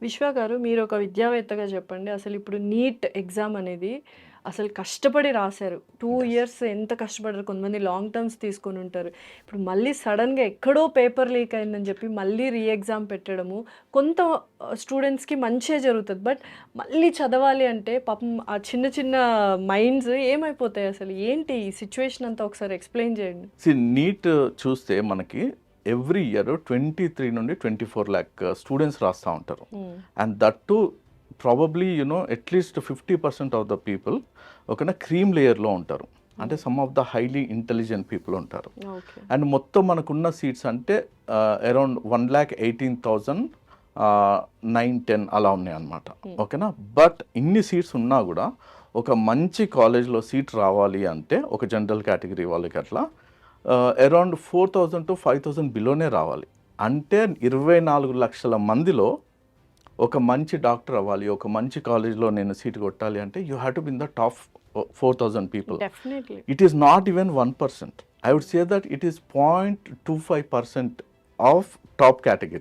విశ్వ గారు, మీరు ఒక విద్యావేత్తగా చెప్పండి. అసలు ఇప్పుడు నీట్ ఎగ్జామ్ అనేది అసలు కష్టపడి రాశారు. 2 యెస్. ఇయర్స్ ఎంత కష్టపడ్డారు. కొంతమంది లాంగ్ టర్మ్స్ తీసుకొని ఉంటారు. ఇప్పుడు మళ్ళీ సడెన్‌గా ఎక్కడో పేపర్ లీక్ అయిందని చెప్పి మళ్ళీ రీ ఎగ్జామ్ పెట్టడము కొంత స్టూడెంట్స్‌కి మంచే జరుగుతది. బట్ మళ్ళీ చదవాలి అంటే పాపం ఆ చిన్న చిన్న మైండ్స్ ఏమైపోతాయి అసలు? ఏంటి ఈ సిట్యుయేషన్ అంతా ఒకసారి ఎక్స్‌ప్లెయిన్ చేయండి. నీట్ చూస్తే మనకి ఎవ్రీ ఇయర్ 23 నుండి 24 ల్యాక్ స్టూడెంట్స్ రాస్తూ ఉంటారు. Hmm. And that to probably at least 50% of the people ఒకనా క్రీమ్ లేయర్లో ఉంటారు. అంటే some of the highly intelligent people ఉంటారు. ఓకే. అండ్ మొత్తం మనకున్న సీట్స్ అంటే అరౌండ్ 1,18,000 9-10 అలా ఉన్నాయి అన్నమాట. ఓకేనా. బట్ ఇన్ని సీట్స్ ఉన్నా కూడా ఒక మంచి కాలేజ్లో సీట్ రావాలి అంటే ఒక జనరల్ కేటగిరీ వాళ్ళకి అట్లా అరౌండ్ 4,000 to 5,000 బిలోనే రావాలి. అంటే 24 లక్షల మందిలో ఒక మంచి డాక్టర్ అవ్వాలి, ఒక మంచి కాలేజ్లో నేను సీట్ కొట్టాలి అంటే you have to be in the top 4,000 people. Definitely. It is not even 1%. I would say that it is 0.25% of top category.